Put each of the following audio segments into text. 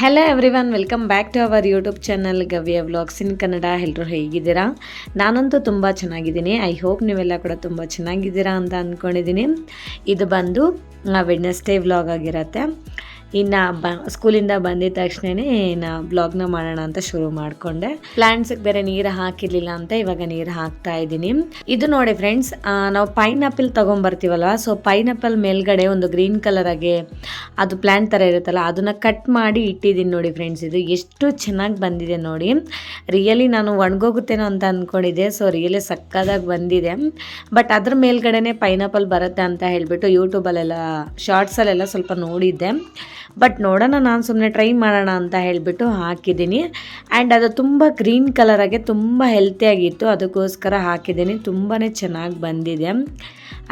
Hello everyone, welcome back to our YouTube channel Gavya vlogs in Kannada. ಎಲ್ಲರೂ ಹೇಗಿದ್ದೀರಾ? ನಾನಂತೂ ತುಂಬ ಚೆನ್ನಾಗಿದ್ದೀನಿ. ಐ ಹೋಪ್ ನೀವೆಲ್ಲ ಕೂಡ ತುಂಬ ಚೆನ್ನಾಗಿದ್ದೀರಾ ಅಂತ ಅಂದ್ಕೊಂಡಿದ್ದೀನಿ. ಇದು ಬಂದು ವೆಡ್ನೆಸ್ಡೇ ವ್ಲಾಗ್ ಆಗಿರತ್ತೆ. ಇನ್ನು ಸ್ಕೂಲಿಂದ ಬಂದಿದ ತಕ್ಷಣವೇ ಇನ್ನು ವ್ಲಾಗ್ನ ಮಾಡೋಣ ಅಂತ ಶುರು ಮಾಡಿಕೊಂಡೆ. ಪ್ಲಾಂಟ್ಸಿಗೆ ಬೇರೆ ನೀರು ಹಾಕಿರಲಿಲ್ಲ ಅಂತ ಇವಾಗ ನೀರು ಹಾಕ್ತಾ ಇದ್ದೀನಿ. ಇದು ನೋಡಿ ಫ್ರೆಂಡ್ಸ್, ನಾವು ಪೈನಾಪಲ್ ತೊಗೊಂಬರ್ತೀವಲ್ವ, ಸೊ ಪೈನಾಪಲ್ ಮೇಲ್ಗಡೆ ಒಂದು ಗ್ರೀನ್ ಕಲರ್ ಆಗಿ ಅದು ಪ್ಲ್ಯಾಂಟ್ ಥರ ಇರುತ್ತಲ್ಲ, ಅದನ್ನು ಕಟ್ ಮಾಡಿ ಇಟ್ಟಿದ್ದೀನಿ ನೋಡಿ ಫ್ರೆಂಡ್ಸ್. ಇದು ಎಷ್ಟು ಚೆನ್ನಾಗಿ ಬಂದಿದೆ ನೋಡಿ. ರಿಯಲಿ ನಾನು ಒಣಗೋಗುತ್ತೇನೋ ಅಂತ ಅಂದ್ಕೊಂಡಿದ್ದೆ. ಸೊ ರಿಯಲಿ ಸಕ್ಕದಾಗಿ ಬಂದಿದೆ. ಬಟ್ ಅದ್ರ ಮೇಲ್ಗಡೆನೆ ಪೈನಾಪಲ್ ಬರುತ್ತೆ ಅಂತ ಹೇಳಿಬಿಟ್ಟು ಯೂಟ್ಯೂಬಲ್ಲೆಲ್ಲ ಶಾರ್ಟ್ಸಲ್ಲೆಲ್ಲ ಸ್ವಲ್ಪ ನೋಡಿದ್ದೆ. ಬಟ್ ನೋಡೋಣ, ನಾನು ಸುಮ್ಮನೆ ಟ್ರೈ ಮಾಡೋಣ ಅಂತ ಹೇಳಿಬಿಟ್ಟು ಹಾಕಿದ್ದೀನಿ. ಆ್ಯಂಡ್ ಅದು ತುಂಬ ಗ್ರೀನ್ ಕಲರಾಗೆ ತುಂಬ ಹೆಲ್ತಿಯಾಗಿತ್ತು, ಅದಕ್ಕೋಸ್ಕರ ಹಾಕಿದ್ದೀನಿ. ತುಂಬಾ ಚೆನ್ನಾಗಿ ಬಂದಿದೆ.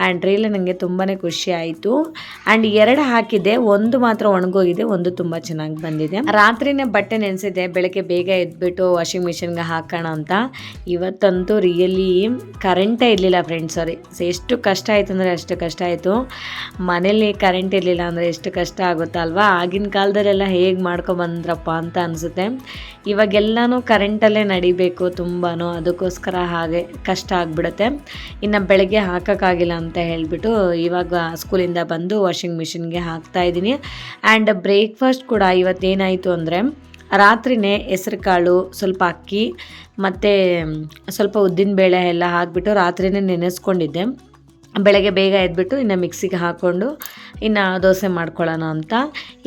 ಆ್ಯಂಡ್ ರಿಯಲಿ ನನಗೆ ತುಂಬಾ ಖುಷಿ ಆಯಿತು. ಆ್ಯಂಡ್ 2 ಹಾಕಿದ್ದೆ, ಒಂದು ಮಾತ್ರ ಒಣಗೋಗಿದೆ, ಒಂದು ತುಂಬ ಚೆನ್ನಾಗಿ ಬಂದಿದೆ. ರಾತ್ರಿನೇ ಬಟ್ಟೆ ನೆನೆಸಿದ್ದೆ, ಬೆಳಗ್ಗೆ ಬೇಗ ಎದ್ಬಿಟ್ಟು ವಾಷಿಂಗ್ ಮಿಷಿನ್ಗೆ ಹಾಕೋಣ ಅಂತ. ಇವತ್ತಂತೂ ರಿಯಲಿ ಕರೆಂಟೇ ಇರಲಿಲ್ಲ ಫ್ರೆಂಡ್ಸ್. ಸಾರಿ, ಎಷ್ಟು ಕಷ್ಟ ಆಯಿತು ಅಂದರೆ ಅಷ್ಟು ಕಷ್ಟ ಆಯಿತು. ಮನೇಲಿ ಕರೆಂಟ್ ಇರಲಿಲ್ಲ ಅಂದರೆ ಎಷ್ಟು ಕಷ್ಟ ಆಗುತ್ತಲ್ವಾ. ಆಗಿನ ಕಾಲದಲ್ಲೆಲ್ಲ ಹೇಗೆ ಮಾಡ್ಕೊಬಂದ್ರಪ್ಪ ಅಂತ ಅನಿಸುತ್ತೆ. ಇವಾಗೆಲ್ಲನೂ ಕರೆಂಟಲ್ಲೇ ನಡಿಬೇಕು ತುಂಬಾ, ಅದಕ್ಕೋಸ್ಕರ ಹಾಗೆ ಕಷ್ಟ ಆಗಿಬಿಡುತ್ತೆ. ಇನ್ನು ಬೆಳಗ್ಗೆ ಹಾಕೋಕ್ಕಾಗಿಲ್ಲ ಅಂತ ಹೇಳಿಬಿಟ್ಟು ಇವಾಗ ಸ್ಕೂಲಿಂದ ಬಂದು ವಾಷಿಂಗ್ ಮಿಷಿನ್ಗೆ ಹಾಕ್ತಾಯಿದ್ದೀನಿ. ಆ್ಯಂಡ್ ಬ್ರೇಕ್ಫಾಸ್ಟ್ ಕೂಡ ಇವತ್ತೇನಾಯಿತು ಅಂದರೆ, ರಾತ್ರಿಯೇ ಹೆಸ್ರು ಕಾಳು, ಸ್ವಲ್ಪ ಅಕ್ಕಿ ಮತ್ತು ಸ್ವಲ್ಪ ಉದ್ದಿನಬೇಳೆ ಎಲ್ಲ ಹಾಕಿಬಿಟ್ಟು ರಾತ್ರಿಯೇ ನೆನೆಸ್ಕೊಂಡಿದ್ದೆ. ಬೆಳಗ್ಗೆ ಬೇಗ ಎದ್ಬಿಟ್ಟು ಇನ್ನು ಮಿಕ್ಸಿಗೆ ಹಾಕ್ಕೊಂಡು ಇನ್ನು ದೋಸೆ ಮಾಡ್ಕೊಳ್ಳೋಣ ಅಂತ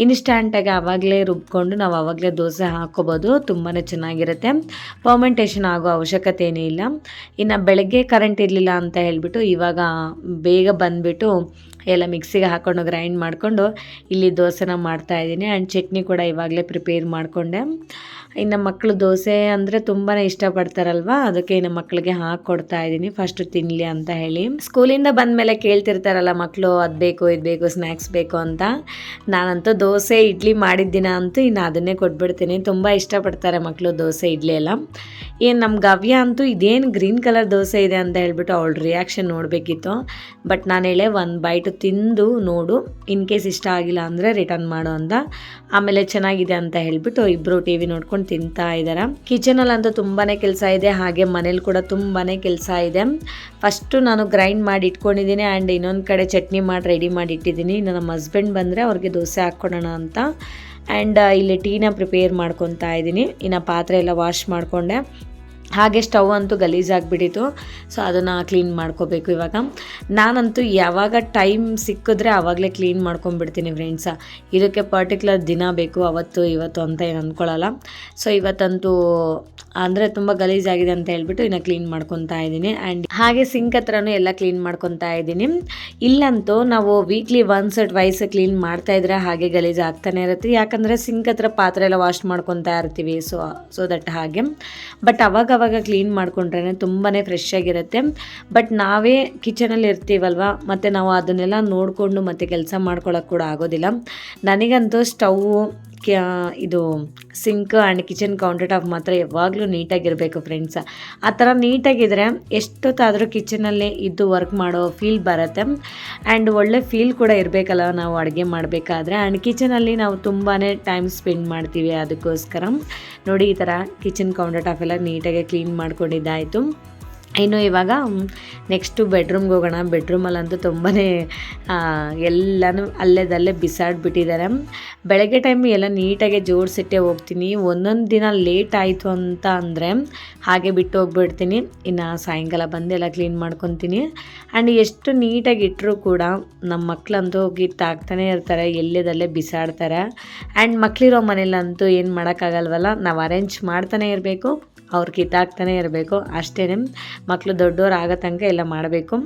ಇನ್ಸ್ಟ್ಯಾಂಟಾಗಿ ಆವಾಗಲೇ ರುಬ್ಕೊಂಡು ನಾವು ಆವಾಗಲೇ ದೋಸೆ ಹಾಕ್ಕೋಬೋದು. ತುಂಬಾ ಚೆನ್ನಾಗಿರುತ್ತೆ. ಫರ್ಮೆಂಟೇಷನ್ ಆಗೋ ಅವಶ್ಯಕತೆ ಏನೂ ಇಲ್ಲ. ಇನ್ನು ಬೆಳಗ್ಗೆ ಕರೆಂಟ್ ಇರಲಿಲ್ಲ ಅಂತ ಹೇಳಿಬಿಟ್ಟು ಇವಾಗ ಬೇಗ ಬಂದುಬಿಟ್ಟು ಎಲ್ಲ ಮಿಕ್ಸಿಗೆ ಹಾಕ್ಕೊಂಡು ಗ್ರೈಂಡ್ ಮಾಡಿಕೊಂಡು ಇಲ್ಲಿ ದೋಸೆನ ಮಾಡ್ತಾಯಿದ್ದೀನಿ. ಆ್ಯಂಡ್ ಚಟ್ನಿ ಕೂಡ ಇವಾಗಲೇ ಪ್ರಿಪೇರ್ ಮಾಡಿಕೊಂಡೆ. ಇನ್ನು ಮಕ್ಕಳು ದೋಸೆ ಅಂದರೆ ತುಂಬಾ ಇಷ್ಟಪಡ್ತಾರಲ್ವ, ಅದಕ್ಕೆ ಇನ್ನು ಮಕ್ಕಳಿಗೆ ಹಾಕ್ಕೊಡ್ತಾ ಇದ್ದೀನಿ ಫಸ್ಟ್ ತಿನ್ನಲಿ ಅಂತ ಹೇಳಿ. ಸ್ಕೂಲಿಂದ ಬಂದಮೇಲೆ ಕೇಳ್ತಿರ್ತಾರಲ್ಲ ಮಕ್ಕಳು, ಅದು ಬೇಕು ಇದು ಬೇಕು ಸ್ನ್ಯಾಕ್ಸ್ ಬೇಕು ಅಂತ. ನಾನಂತೂ ದೋಸೆ ಇಡ್ಲಿ ಮಾಡಿದ ದಿನ ಅಂತೂ ಇನ್ನು ಅದನ್ನೇ ಕೊಟ್ಬಿಡ್ತೀನಿ. ತುಂಬ ಇಷ್ಟಪಡ್ತಾರೆ ಮಕ್ಕಳು ದೋಸೆ ಇಡ್ಲಿ ಎಲ್ಲ. ಏನು ನಮ್ಮ ಗವ್ಯ ಅಂತೂ ಇದೇನು ಗ್ರೀನ್ ಕಲರ್ ದೋಸೆ ಇದೆ ಅಂತ ಹೇಳ್ಬಿಟ್ಟು ಅವಳ ರಿಯಾಕ್ಷನ್ ನೋಡಬೇಕಿತ್ತು. ಬಟ್ ನಾನು ಹೇಳೇ ಒಂದು ಬೈಟು ತಿಂದು ನೋಡು, ಇನ್ ಕೇಸ್ ಇಷ್ಟ ಆಗಿಲ್ಲ ಅಂದರೆ ರಿಟರ್ನ್ ಮಾಡು ಅಂತ. ಆಮೇಲೆ ಚೆನ್ನಾಗಿದೆ ಅಂತ ಹೇಳಿಬಿಟ್ಟು ಇಬ್ಬರು ಟಿ ವಿ ನೋಡ್ಕೊಂಡು ತಿಂತಾ ಇದ್ದಾರೆ. ಕಿಚನಲ್ಲಂತೂ ತುಂಬಾ ಕೆಲಸ ಇದೆ, ಹಾಗೆ ಮನೇಲಿ ಕೂಡ ತುಂಬಾ ಕೆಲಸ ಇದೆ. ಫಸ್ಟು ನಾನು ಗ್ರೈಂಡ್ ಮಾಡಿ ಇಟ್ಕೊಂಡಿದ್ದೀನಿ. ಆ್ಯಂಡ್ ಇನ್ನೊಂದು ಕಡೆ ಚಟ್ನಿ ಮಾಡಿ ರೆಡಿ ಮಾಡಿ ಇಟ್ಟಿದ್ದೀನಿ. ಇನ್ನು ನಮ್ಮ ಹಸ್ಬೆಂಡ್ ಬಂದರೆ ಅವ್ರಿಗೆ ದೋಸೆ ಹಾಕ್ಕೊಡೋಣ ಅಂತ. ಆ್ಯಂಡ್ ಇಲ್ಲಿ ಟೀನ ಪ್ರಿಪೇರ್ ಮಾಡ್ಕೊತಾ ಇದ್ದೀನಿ. ಇನ್ನು ಪಾತ್ರೆ ಎಲ್ಲ ವಾಶ್ ಮಾಡಿಕೊಂಡೆ. ಹಾಗೆ ಸ್ಟವ್ ಅಂತೂ ಗಲೀಜಾಗಿಬಿಟ್ಟಿತ್ತು, ಸೊ ಅದನ್ನು ಕ್ಲೀನ್ ಮಾಡ್ಕೋಬೇಕು ಇವಾಗ. ನಾನಂತೂ ಯಾವಾಗ ಟೈಮ್ ಸಿಕ್ಕಿದ್ರೆ ಆವಾಗಲೇ ಕ್ಲೀನ್ ಮಾಡ್ಕೊಂಡ್ಬಿಡ್ತೀನಿ ಫ್ರೆಂಡ್ಸ. ಇದಕ್ಕೆ ಪರ್ಟಿಕ್ಯುಲರ್ ದಿನ ಬೇಕು, ಅವತ್ತು ಇವತ್ತು ಅಂತ ಏನು ಅಂದ್ಕೊಳ್ಳಲ್ಲ. ಸೊ ಇವತ್ತಂತೂ ಅಂದರೆ ತುಂಬ ಗಲೀಜಾಗಿದೆ ಅಂತ ಹೇಳ್ಬಿಟ್ಟು ಇನ್ನು ಕ್ಲೀನ್ ಮಾಡ್ಕೊತಾ ಇದ್ದೀನಿ. ಆ್ಯಂಡ್ ಹಾಗೆ ಸಿಂಕ್ ಹತ್ರನೂ ಎಲ್ಲ ಕ್ಲೀನ್ ಮಾಡ್ಕೊತಾ ಇದ್ದೀನಿ. ಇಲ್ಲಂತೂ ನಾವು ವೀಕ್ಲಿ ಒನ್ಸ್ ಟ್ವೈಸ್ ಕ್ಲೀನ್ ಮಾಡ್ತಾಯಿದ್ರೆ ಹಾಗೆ ಗಲೀಜು ಆಗ್ತಾನೆ ಇರುತ್ತೆ. ಯಾಕಂದರೆ ಸಿಂಕ್ ಹತ್ರ ಪಾತ್ರೆ ಎಲ್ಲ ವಾಶ್ ಮಾಡ್ಕೊತಾ ಇರ್ತೀವಿ, ಸೊ ದಟ್ ಹಾಗೆ. ಬಟ್ ಅವಾಗ ಕ್ಲೀನ್ ಮಾಡ್ಕೊಂಡ್ರೆ ತುಂಬಾ ಫ್ರೆಶ್ ಆಗಿರುತ್ತೆ. ಬಟ್ ನಾವೇ ಕಿಚನಲ್ಲಿ ಇರ್ತೀವಲ್ವ, ಮತ್ತು ನಾವು ಅದನ್ನೆಲ್ಲ ನೋಡಿಕೊಂಡು ಮತ್ತು ಕೆಲಸ ಮಾಡ್ಕೊಳ್ಳೋಕೆ ಕೂಡ ಆಗೋದಿಲ್ಲ. ನನಗಂತೂ ಸ್ಟವ್ವು, ಇದು sink and kitchen counter top ಮಾತ್ರ ಯಾವಾಗಲೂ ನೀಟಾಗಿರಬೇಕು ಫ್ರೆಂಡ್ಸ್. ಆ ಥರ ನೀಟಾಗಿದ್ದರೆ ಎಷ್ಟೊತ್ತಾದರೂ ಕಿಚನಲ್ಲಿ ಇದ್ದು ವರ್ಕ್ ಮಾಡೋ ಫೀಲ್ ಬರುತ್ತೆ. ಆ್ಯಂಡ್ ಒಳ್ಳೆ ಫೀಲ್ ಕೂಡ ಇರಬೇಕಲ್ಲ ನಾವು ಅಡುಗೆ ಮಾಡಬೇಕಾದ್ರೆ. ಆ್ಯಂಡ್ ಕಿಚನಲ್ಲಿ ನಾವು ತುಂಬಾ ಟೈಮ್ ಸ್ಪೆಂಡ್ ಮಾಡ್ತೀವಿ. ಅದಕ್ಕೋಸ್ಕರ ನೋಡಿ, ಈ ಥರ ಕಿಚನ್ ಕೌಂಟರ್ ಟಾಪ್ ಎಲ್ಲ ನೀಟಾಗಿ ಕ್ಲೀನ್ ಮಾಡ್ಕೊಂಡಿದ್ದಾಯಿತು. ಇನ್ನು ಇವಾಗ ನೆಕ್ಸ್ಟು ಬೆಡ್ರೂಮ್ಗೆ ಹೋಗೋಣ. ಬೆಡ್ರೂಮಲ್ಲಂತೂ ತುಂಬಾ ಎಲ್ಲನೂ ಅಲ್ಲೇದಲ್ಲೇ ಬಿಸಾಡಿಬಿಟ್ಟಿದ್ದಾರೆ. ಬೆಳಗ್ಗೆ ಟೈಮ್ ಎಲ್ಲ ನೀಟಾಗಿ ಜೋಡಿಸಿಟ್ಟೆ ಹೋಗ್ತೀನಿ. ಒಂದೊಂದು ದಿನ ಲೇಟ್ ಆಯಿತು ಅಂತ ಅಂದರೆ ಹಾಗೆ ಬಿಟ್ಟು ಹೋಗ್ಬಿಡ್ತೀನಿ. ಇನ್ನು ಸಾಯಂಕಾಲ ಬಂದೆಲ್ಲ ಕ್ಲೀನ್ ಮಾಡ್ಕೊತೀನಿ. ಆ್ಯಂಡ್ ಎಷ್ಟು ನೀಟಾಗಿ ಇಟ್ಟರೂ ಕೂಡ ನಮ್ಮ ಮಕ್ಕಳಂತೂ ಕಿತ್ತಾಕ್ತಾನೆ ಇರ್ತಾರೆ, ಎಲ್ಲದಲ್ಲೇ ಬಿಸಾಡ್ತಾರೆ. ಆ್ಯಂಡ್ ಮಕ್ಕಳಿರೋ ಮನೇಲಂತೂ ಏನು ಮಾಡೋಕ್ಕಾಗಲ್ವಲ್ಲ, ನಾವು ಅರೇಂಜ್ ಮಾಡ್ತಾನೆ ಇರಬೇಕು, ಅವ್ರು ಕಿತ್ತಾಕ್ತಾನೆ ಇರಬೇಕು ಅಷ್ಟೇ. ಮಕ್ಕಳು ದೊಡ್ಡವ್ರು ಆಗೋ ತನಕ ಎಲ್ಲ ಮಾಡಬೇಕು.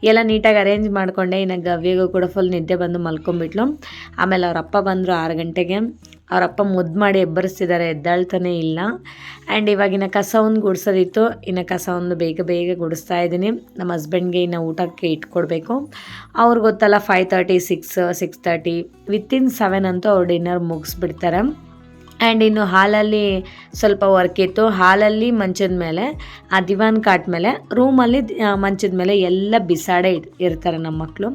ಎಲ್ಲ ನೀಟಾಗಿ ಅರೇಂಜ್ ಮಾಡಿಕೊಂಡೆ. ಇನ್ನು ಗವ್ಯಗೂ ಕೂಡ ಫುಲ್ ನಿದ್ದೆ ಬಂದು ಮಲ್ಕೊಂಬಿಟ್ಲು. ಆಮೇಲೆ ಅವರಪ್ಪ ಬಂದರು 6 ಗಂಟೆಗೆ. ಅವರಪ್ಪ ಮುದ್ದು ಮಾಡಿ ಎಬ್ಬರಿಸ್ತಿದ್ದಾರೆ, ಎದ್ದಾಳ್ತಾನೆ ಇಲ್ಲ. ಆ್ಯಂಡ್ ಇವಾಗಿನ ಕಸವನ್ನು ಗುಡಿಸೋದಿತ್ತು, ಇನ್ನು ಕಸವನ್ನು ಬೇಗ ಗುಡಿಸ್ತಾ ಇದ್ದೀನಿ. ನಮ್ಮ ಹಸ್ಬೆಂಡ್ಗೆ ಇನ್ನು ಊಟಕ್ಕೆ ಇಟ್ಕೊಡ್ಬೇಕು. ಅವ್ರಿಗೆ ಗೊತ್ತಲ್ಲ 5:30 6:30 ವಿತಿನ್ 7 ಅಂತೂ ಅವ್ರು ಡಿನ್ನರ್ ಮುಗಿಸ್ಬಿಡ್ತಾರೆ. ಆ್ಯಂಡ್ ಇನ್ನು ಹಾಲಲ್ಲಿ ಸ್ವಲ್ಪ ವರ್ಕ್ ಇತ್ತು. ಹಾಲಲ್ಲಿ ಮಂಚದ ಮೇಲೆ, ಆ ದಿವಾನ್ ಕಾಟ್ ಮೇಲೆ, ರೂಮಲ್ಲಿ ಮಂಚದ ಮೇಲೆ ಎಲ್ಲ ಬಿಸಾಡೇ ಇರ್ತಾರೆ ನಮ್ಮ ಮಕ್ಕಳು.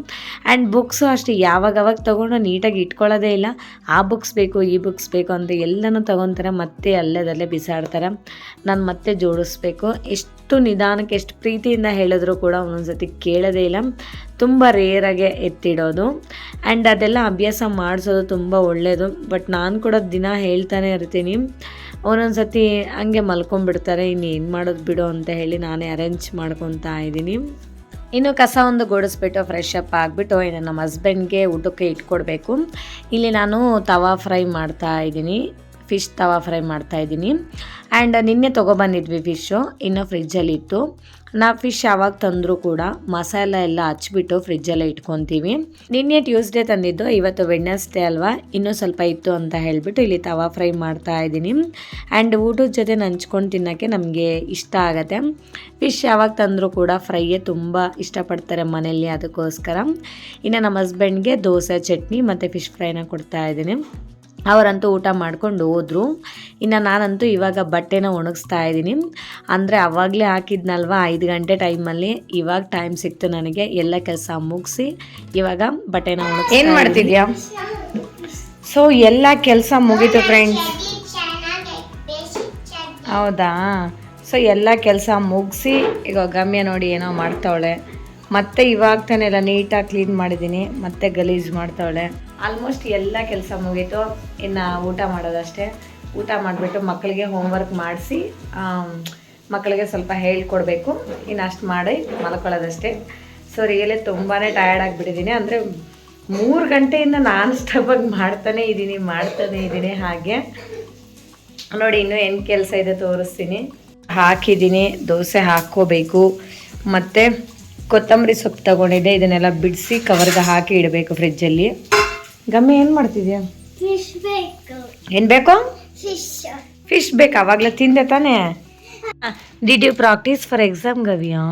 ಆ್ಯಂಡ್ ಬುಕ್ಸು ಅಷ್ಟೇ ಯಾವಾಗವಾಗ ತೊಗೊಂಡು ನೀಟಾಗಿ ಇಟ್ಕೊಳ್ಳೋದೇ ಇಲ್ಲ. ಆ ಬುಕ್ಸ್ ಬೇಕು, ಈ ಬುಕ್ಸ್ ಬೇಕು ಅಂತ ಎಲ್ಲನೂ ತೊಗೊತಾರೆ, ಮತ್ತೆ ಅಲ್ಲೇ ಬಿಸಾಡ್ತಾರೆ. ನಾನು ಮತ್ತೆ ಜೋಡಿಸ್ಬೇಕು. ಎಷ್ಟು ನಿಧಾನಕ್ಕೆ, ಎಷ್ಟು ಪ್ರೀತಿಯಿಂದ ಹೇಳಿದ್ರು ಕೂಡ ಒಂದೊಂದ್ಸತಿ ಕೇಳೋದೇ ಇಲ್ಲ. ತುಂಬ ರೇರಾಗೆ ಎತ್ತಿಡೋದು. ಆ್ಯಂಡ್ ಅದೆಲ್ಲ ಅಭ್ಯಾಸ ಮಾಡಿಸೋದು ತುಂಬ ಒಳ್ಳೆಯದು. ಬಟ್ ನಾನು ಕೂಡ ದಿನ ಹೇಳ್ತಾನೆ ಇರ್ತೀನಿ. ಒಂದೊಂದು ಸತಿ ಹಂಗೆ ಮಲ್ಕೊಂಡ್ಬಿಡ್ತಾರೆ, ಇನ್ನೇನು ಮಾಡೋದು ಬಿಡು ಅಂತ ಹೇಳಿ ನಾನೇ ಅರೇಂಜ್ ಮಾಡ್ಕೊತಾ ಇದ್ದೀನಿ. ಇನ್ನು ಕಸ ಒಂದು ಗುಡಿಸ್ಬಿಟ್ಟು ಫ್ರೆಶ್ ಅಪ್ ಆಗಿಬಿಟ್ಟು ಇನ್ನು ನಮ್ಮ ಹಸ್ಬೆಂಡ್ಗೆ ಊಟಕ್ಕೆ ಇಟ್ಕೊಡ್ಬೇಕು. ಇಲ್ಲಿ ನಾನು ತವಾ ಫ್ರೈ ಮಾಡ್ತಾ ಇದ್ದೀನಿ, ಫಿಶ್ ತವಾ ಫ್ರೈ ಮಾಡ್ತಾಯಿದ್ದೀನಿ. ಆ್ಯಂಡ್ ನಿನ್ನೆ ತೊಗೊಬಂದಿದ್ವಿ ಫಿಶ್ಶು, ಇನ್ನೂ ಫ್ರಿಜ್ಜಲ್ಲಿ ಇತ್ತು. ನಾವು ಫಿಶ್ ಯಾವಾಗ ತಂದರೂ ಕೂಡ ಮಸಾಲೆ ಎಲ್ಲ ಹಚ್ಬಿಟ್ಟು ಫ್ರಿಜ್ಜಲ್ಲೇ ಇಟ್ಕೊತೀವಿ. ನಿನ್ನೆ ಟ್ಯೂಸ್ಡೇ ತಂದಿದ್ದು, ಇವತ್ತು ವೆಡ್ನೆಸ್ಡೇ ಅಲ್ವಾ, ಇನ್ನೂ ಸ್ವಲ್ಪ ಇತ್ತು ಅಂತ ಹೇಳಿಬಿಟ್ಟು ಇಲ್ಲಿ ತವಾ ಫ್ರೈ ಮಾಡ್ತಾ ಇದ್ದೀನಿ. ಆ್ಯಂಡ್ ಊಟದ ಜೊತೆ ನಂಚ್ಕೊಂಡು ತಿನ್ನೋಕ್ಕೆ ನಮಗೆ ಇಷ್ಟ ಆಗುತ್ತೆ. ಫಿಶ್ ಯಾವಾಗ ತಂದರೂ ಕೂಡ ಫ್ರೈಯೇ ತುಂಬ ಇಷ್ಟಪಡ್ತಾರೆ ಮನೆಯಲ್ಲಿ, ಅದಕ್ಕೋಸ್ಕರ. ಇನ್ನು ನಮ್ಮ ಹಸ್ಬೆಂಡ್ಗೆ ದೋಸೆ, ಚಟ್ನಿ ಮತ್ತು ಫಿಶ್ ಫ್ರೈನ ಕೊಡ್ತಾ ಇದ್ದೀನಿ. ಅವರಂತೂ ಊಟ ಮಾಡ್ಕೊಂಡು ಹೋದರು. ಇನ್ನು ನಾನಂತೂ ಇವಾಗ ಬಟ್ಟೆನ ಒಣಗಿಸ್ತಾ ಇದ್ದೀನಿ. ಅಂದರೆ ಆವಾಗಲೇ ಹಾಕಿದ್ನಲ್ವ 5 ಗಂಟೆ ಟೈಮಲ್ಲಿ, ಇವಾಗ ಟೈಮ್ ಸಿಕ್ತು ನನಗೆ. ಎಲ್ಲ ಕೆಲಸ ಮುಗಿಸಿ ಇವಾಗ ಬಟ್ಟೆನ ಒಣಗಿಸ್ತಾ. ಏನು ಮಾಡ್ತಿದ್ಯಾ? ಸೊ ಎಲ್ಲ ಕೆಲಸ ಮುಗೀತು ಫ್ರೆಂಡ್ಸ್. ಹೌದಾ? ಸೊ ಎಲ್ಲ ಕೆಲಸ ಮುಗಿಸಿ ಈಗ ಗಮ್ಯ ನೋಡಿ ಏನೋ ಮಾಡ್ತಾವಳೆ. ಮತ್ತೆ ಇವಾಗ ತಾನೇ ಎಲ್ಲ ನೀಟಾಗಿ ಕ್ಲೀನ್ ಮಾಡಿದ್ದೀನಿ, ಮತ್ತೆ ಗಲೀಜು ಮಾಡ್ತಾವಳೆ. ಆಲ್ಮೋಸ್ಟ್ ಎಲ್ಲ ಕೆಲಸ ಮುಗೀತು, ಇನ್ನು ಊಟ ಮಾಡೋದಷ್ಟೇ. ಊಟ ಮಾಡಿಬಿಟ್ಟು ಮಕ್ಕಳಿಗೆ ಹೋಮ್ವರ್ಕ್ ಮಾಡಿಸಿ ಮಕ್ಕಳಿಗೆ ಸ್ವಲ್ಪ ಹೇಳ್ಕೊಡ್ಬೇಕು. ಇನ್ನು ಅಷ್ಟು ಮಾಡಿ ಮಲ್ಕೊಳ್ಳೋದಷ್ಟೇ. ಸೊ ರಿಯಲಿ ತುಂಬಾ ಟಯರ್ಡ್ ಆಗಿಬಿಟ್ಟಿದ್ದೀನಿ. ಅಂದರೆ 3 ಗಂಟೆಯಿಂದ ನಾನ್ ಸ್ಟಾಪಾಗಿ ಮಾಡ್ತಾನೇ ಇದ್ದೀನಿ. ಹಾಗೆ ನೋಡಿ ಇನ್ನೂ ಏನು ಕೆಲಸ ಇದೆ ತೋರಿಸ್ತೀನಿ. ಹಾಕಿದ್ದೀನಿ, ದೋಸೆ ಹಾಕ್ಕೋಬೇಕು. ಮತ್ತು ಕೊತ್ತಂಬರಿ ಸೊಪ್ಪು ತೊಗೊಂಡಿದ್ದೆ, ಇದನ್ನೆಲ್ಲ ಬಿಡಿಸಿ ಕವರ್ಗೆ ಹಾಕಿ ಇಡಬೇಕು ಫ್ರಿಜ್ಜಲ್ಲಿ. ಗಮ್ಮಿ ಏನು ಮಾಡ್ತಿದ್ಯಾ? ಏನು ಬೇಕು? ಫಿಶ್ ಬೇಕು. ಆವಾಗಲೇ ತಿಂದೆ ತಾನೇ? Did you practice for exam ಗವಿಯಾ?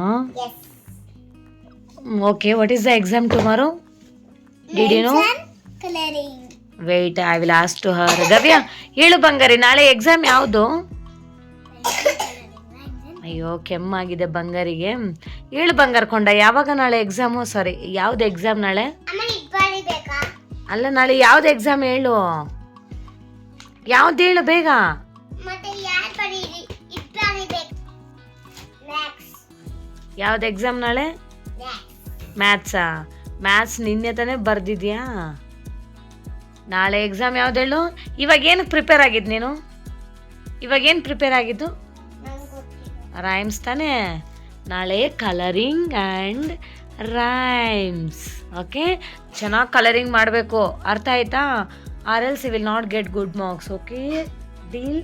Okay, what is the exam tomorrow? Did you know? Wait, I will ask to her. Gavya ಹೇಳು ಬಂಗಾರಿ, ನಾಳೆ ಎಕ್ಸಾಮ್ ಯಾವುದು? ಅಯ್ಯೋ ಕೆಮ್ಮಾಗಿದೆ ಬಂಗಾರಿಗೆ. ಹೇಳು ಬಂಗಾರಕೊಂಡ, ಯಾವಾಗ ನಾಳೆ ಎಕ್ಸಾಮು? ಸಾರಿ, ಯಾವ್ದು ಎಕ್ಸಾಮ್ ನಾಳೆ? ಅಲ್ಲ, ನಾಳೆ ಯಾವ್ದು ಎಕ್ಸಾಮ್ ಹೇಳು, ಯಾವ್ದು ಹೇಳು ಬೇಗ. ಯಾವ್ದು ಎಕ್ಸಾಮ್ ನಾಳೆ? ಮ್ಯಾಥ್ಸಾ? ಮ್ಯಾಥ್ಸ್ ನಿನ್ನೆ ತಾನೇ ಬರ್ದಿದ್ಯಾ? ನಾಳೆ ಎಕ್ಸಾಮ್ ಯಾವ್ದು ಹೇಳು. ಇವಾಗ ಏನಕ್ಕೆ ಪ್ರಿಪೇರ್ ಆಗಿದ್ದು ನೀನು? ಆಗಿದ್ದು ರೈಮ್ಸ್ ತಾನೇ? ನಾಳೆ ಕಲರಿಂಗ್ ಆ್ಯಂಡ್ ರೈಮ್ಸ್. ಓಕೆ, ಚೆನ್ನಾಗಿ ಕಲರಿಂಗ್ ಮಾಡಬೇಕು, ಅರ್ಥ ಆಯ್ತಾ? Or else you will not get good marks. Okay, deal?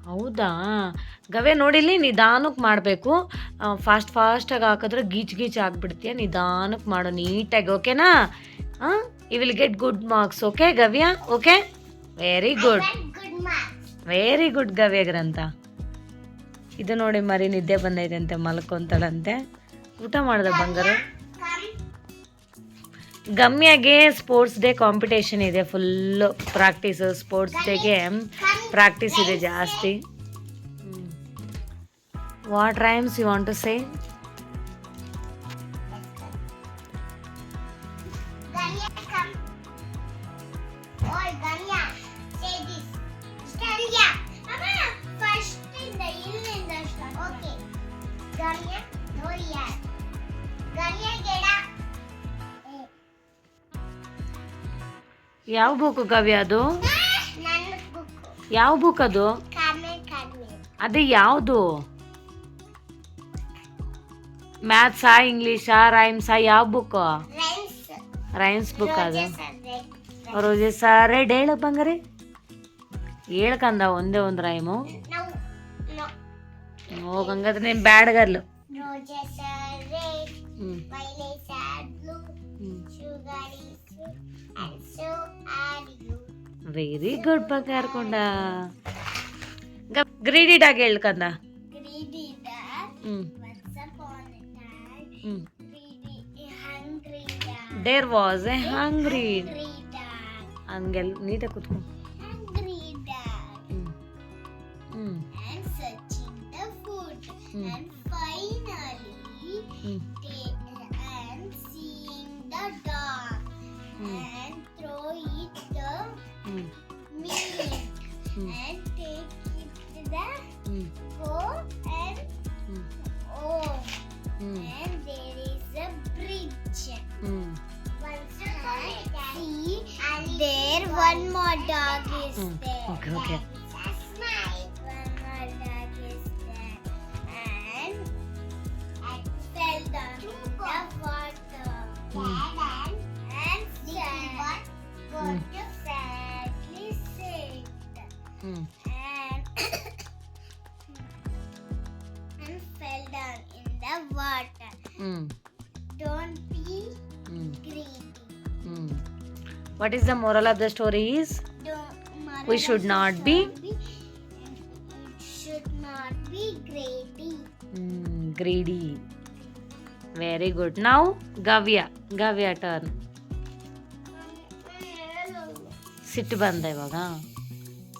ಹೌದಾ? ಗವೆ ನೋಡಿಲಿ, ನಿಧಾನಕ್ಕೆ ಮಾಡಬೇಕು. ಫಾಸ್ಟಾಗಿ ಹಾಕಿದ್ರೆ ಗೀಚ್ ಆಗಿಬಿಡ್ತೀಯ. ನಿಧಾನಕ್ಕೆ ಮಾಡು, ನೀಟಾಗಿ. ಓಕೆನಾ? You will get good marks. Okay Gavya? Okay, very good Gavya ಗ್ರಂಥ. ಇದು ನೋಡಿ ಮರಿ ನಿದ್ದೆ ಬಂದೈತೆ ಅಂತೆ, ಮಲ್ಕೊಂತಾಳಂತೆ. ಊಟ ಮಾಡ್ದ ಬಂಗಾರ? ಗಮ್ಯಾಗೆ ಸ್ಪೋರ್ಟ್ಸ್ ಡೇ ಕಾಂಪಿಟೇಷನ್ ಇದೆ, ಫುಲ್ಲು ಪ್ರಾಕ್ಟೀಸು. ಸ್ಪೋರ್ಟ್ಸ್ ಡೇಗೆ ಪ್ರಾಕ್ಟೀಸ್ ಇದೆ ಜಾಸ್ತಿ. What rhymes you want to say? ಯಾವ ಬುಕ್ ಗವ್ಯ ಅದು? ಯಾವ ಬುಕ್ ಅದು? ಅದೇ ಯಾವುದು? ಮ್ಯಾಥ್ಸಾ, ಇಂಗ್ಲೀಷಾ, ರೈಮ್ಸಾ? ಯಾವ ಬುಕ್? ರೈಮ್ಸ್ ಬುಕ್ ಅದು. ರೋಜಸ್ ರೆಡ್ ಹೇಳು ಬಂಗಾರಿ, ಹೇಳ್ಕಂದ ಒಂದೇ ಒಂದು ರೈಮು. ಹೋಗಂಗಾದ್ರೆ ನೀನು ಬ್ಯಾಡ್ ಗರ್ಲು. ವೆರಿ ಗುಡ್ ಬಂಗಾರಕೊಂಡ. ಗ್ರೀಡಿ ಡಾಗ್ ಹೇಳ್ಕಂದ. hungry dog. There was a hungry. Hungry dog. ಹಂಗೆಲ್ಲ ನೀಟಾಗಿ ಕೂತ್ಕೊ. Hungry dog. ಹ್ಞೂ And searching the food. Hmm. And finally, ಹ್ಞೂ and seeing the dog. Hmm. And throw it the ಹ್ಞೂ meat. Hmm. And take it to the ಹ್ಞೂ home and ಹ್ಞೂ home. ಹ್ಞೂ And there is a bridge. ಹ್ಞೂ See, there one more dog is there. Okay, okay. One more dog is there. And it fell down in the water. And sadly said. ಹ್ಞೂ And fell down in the water. ಹ್ಞೂ Don't be ಹ್ಞೂ greedy. ಹ್ಞೂ what is the moral of the story is We should not be- should not be greedy. Greedy. Very good. ನಾವು ಗವ್ಯ turn. ಸಿಟ್ಟು ಬಂದ ಇವಾಗ.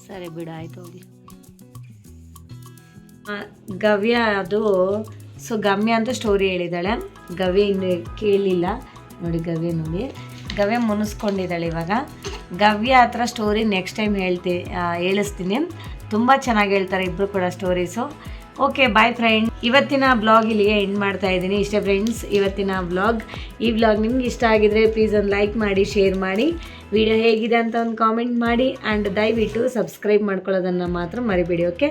ಸರಿ ಬಿಡು, ಆಯ್ತು ಹೋಗ್ಲಿ. ಗವ್ಯ ಅದು ಸೊ ಗಮ್ಯ ಅಂತ ಸ್ಟೋರಿ ಹೇಳಿದ್ದಾಳೆ. ಗವ್ಯ ಇನ್ನು ಕೇಳಲಿಲ್ಲ ನೋಡಿ. ಗವ್ಯ ಮುನಿಸ್ಕೊಂಡಿದ್ದಾಳೆ ಇವಾಗ. ಗವ್ಯ ಹತ್ರ ಸ್ಟೋರಿ ನೆಕ್ಸ್ಟ್ ಟೈಮ್ ಹೇಳಿಸ್ತೀನಿ. ತುಂಬ ಚೆನ್ನಾಗಿ ಹೇಳ್ತಾರೆ ಇಬ್ಬರು ಕೂಡ ಸ್ಟೋರೀಸು. Okay, boy friend. ಇವತ್ತಿನ ಬ್ಲಾಗ್ ಇಲ್ಲಿಗೆ ಎಂಡ್ ಮಾಡ್ತಾ ಇದ್ದೀನಿ. ಇಷ್ಟೇ ಫ್ರೆಂಡ್ಸ್ ಇವತ್ತಿನ ಬ್ಲಾಗ್. ಈ ಬ್ಲಾಗ್ ನಿಮ್ಗೆ ಇಷ್ಟ ಆಗಿದ್ರೆ ಪ್ಲೀಸ್ ಒಂದು ಲೈಕ್ ಮಾಡಿ, ಶೇರ್ ಮಾಡಿ, ವಿಡಿಯೋ ಹೇಗಿದೆ ಅಂತ ಒಂದು ಕಾಮೆಂಟ್ ಮಾಡಿ, ಆ್ಯಂಡ್ ದಯವಿಟ್ಟು ಸಬ್ಸ್ಕ್ರೈಬ್ ಮಾಡ್ಕೊಳ್ಳೋದನ್ನು ಮಾತ್ರ ಮರಿಬೇಡಿ. Okay,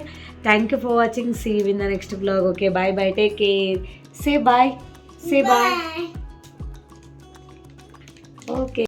thank you for watching. See you in the next blog. Okay, bye bye, take care, say bye. Bye. Okay.